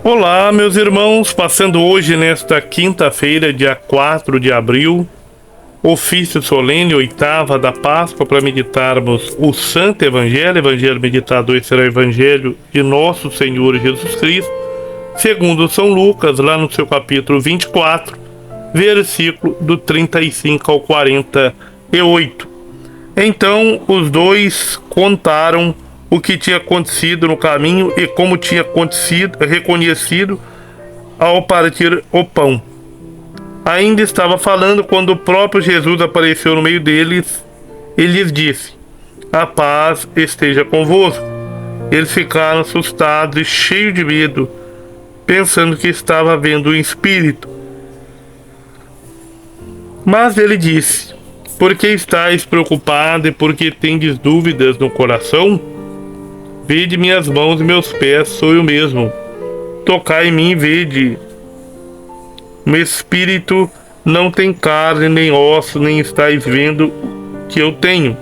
Olá, meus irmãos, passando hoje nesta quinta-feira, dia 4 de abril, ofício solene, oitava da Páscoa, para meditarmos o Santo Evangelho. Evangelho meditado hoje será o Evangelho de Nosso Senhor Jesus Cristo, segundo São Lucas, lá no seu capítulo 24, versículo do 35 ao 48. Então, os dois contaram o que tinha acontecido no caminho e como tinha reconhecido ao partir o pão. Ainda estava falando quando o próprio Jesus apareceu no meio deles e lhes disse: "A paz esteja convosco." Eles ficaram assustados e cheios de medo, pensando que estava vendo um espírito. Mas ele disse: "Por que estáis preocupados e por que tendes dúvidas no coração? Vede minhas mãos e meus pés, sou eu mesmo. Tocai em mim e vede. Meu espírito não tem carne nem osso, nem estáis vendo que eu tenho."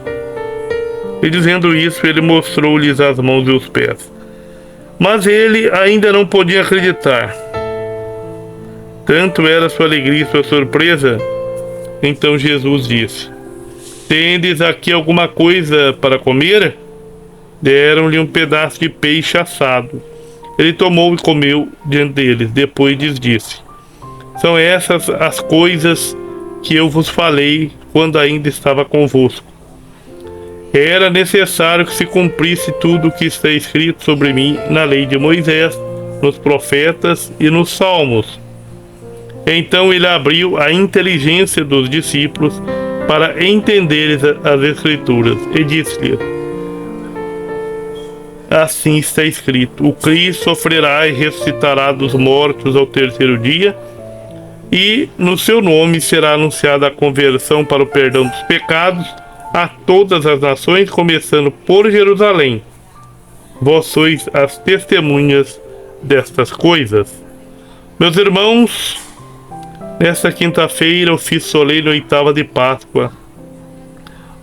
E dizendo isso, ele mostrou-lhes as mãos e os pés. Mas ele ainda não podia acreditar. Tanto era sua alegria e sua surpresa. Então Jesus disse: "Tendes aqui alguma coisa para comer?" Deram-lhe um pedaço de peixe assado. Ele tomou e comeu diante deles. Depois lhes disse: "São essas as coisas que eu vos falei quando ainda estava convosco. Era necessário que se cumprisse tudo o que está escrito sobre mim na lei de Moisés, nos profetas e nos salmos." Então ele abriu a inteligência dos discípulos para entenderem as Escrituras e disse-lhes: "Assim está escrito: o Cristo sofrerá e ressuscitará dos mortos ao terceiro dia, e no seu nome será anunciada a conversão para o perdão dos pecados a todas as nações, começando por Jerusalém. Vós sois as testemunhas destas coisas." Meus irmãos, nesta quinta-feira, ofício solene, oitava de Páscoa,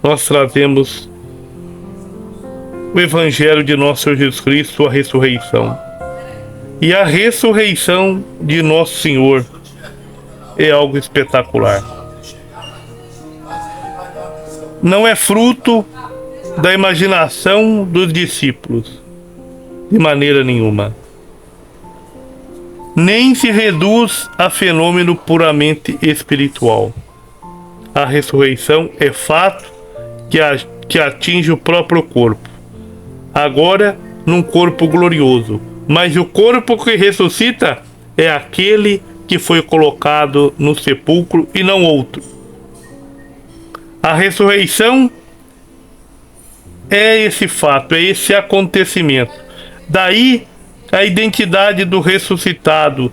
nós trazemos o Evangelho de Nosso Senhor Jesus Cristo, sua ressurreição. E a ressurreição de Nosso Senhor é algo espetacular. Não é fruto da imaginação dos discípulos, de maneira nenhuma. Nem se reduz a fenômeno puramente espiritual. A ressurreição é fato que atinge o próprio corpo. Agora, num corpo glorioso. Mas o corpo que ressuscita é aquele que foi colocado no sepulcro e não outro. A ressurreição é esse fato, é esse acontecimento. Daí a identidade do ressuscitado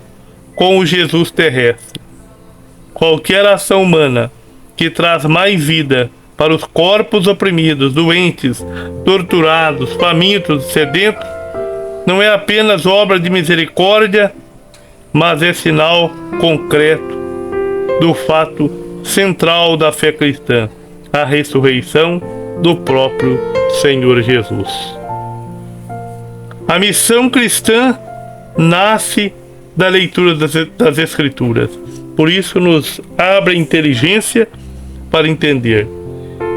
com o Jesus terrestre. Qualquer ação humana que traz mais vida para os corpos oprimidos, doentes, torturados, famintos, sedentos, não é apenas obra de misericórdia, mas é sinal concreto do fato central da fé cristã, a ressurreição do próprio Senhor Jesus. A missão cristã nasce da leitura das Escrituras. Por isso nos abre a inteligência para entender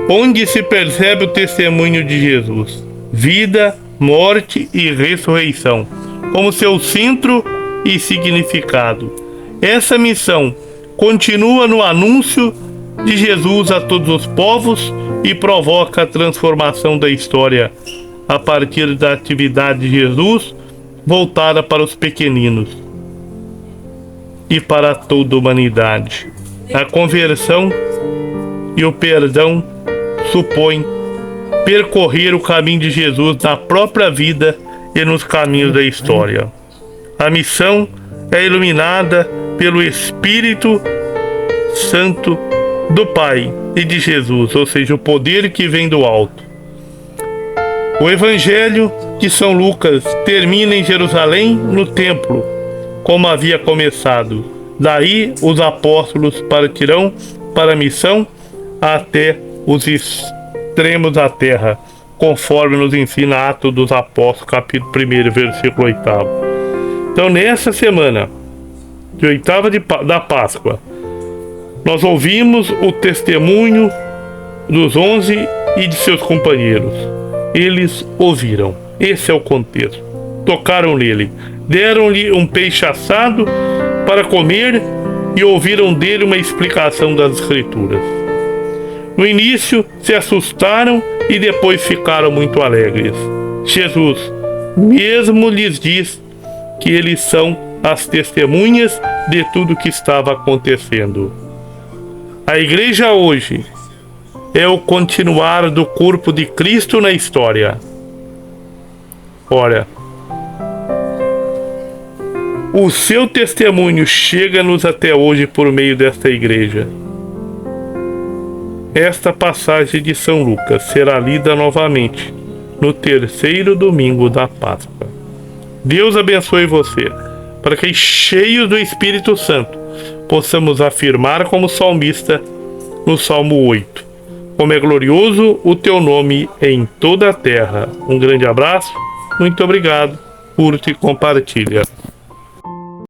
onde se percebe o testemunho de Jesus: vida, morte e ressurreição, como seu centro e significado. Essa missão continua no anúncio de Jesus a todos os povos e provoca a transformação da história a partir da atividade de Jesus voltada para os pequeninos e para toda a humanidade. A conversão e o perdão supõe percorrer o caminho de Jesus na própria vida e nos caminhos da história. A missão é iluminada pelo Espírito Santo do Pai e de Jesus, ou seja, o poder que vem do alto. O Evangelho de São Lucas termina em Jerusalém, no templo, como havia começado. Daí os apóstolos partirão para a missão até os extremos da terra, conforme nos ensina Atos dos Apóstolos, capítulo 1, versículo 8. Então, nessa semana de oitava da Páscoa, nós ouvimos o testemunho dos 11 e de seus companheiros. Eles ouviram. Esse é o contexto. Tocaram nele, deram-lhe um peixe assado para comer e ouviram dele uma explicação das Escrituras. No início se assustaram e depois ficaram muito alegres. Jesus mesmo lhes diz que eles são as testemunhas de tudo que estava acontecendo. A igreja hoje é o continuar do corpo de Cristo na história. Ora, o seu testemunho chega-nos até hoje por meio desta igreja. Esta passagem de São Lucas será lida novamente no terceiro domingo da Páscoa. Deus abençoe você, para que, cheios do Espírito Santo, possamos afirmar como salmista no Salmo 8: como é glorioso o teu nome em toda a terra. Um grande abraço, muito obrigado, curte e compartilha.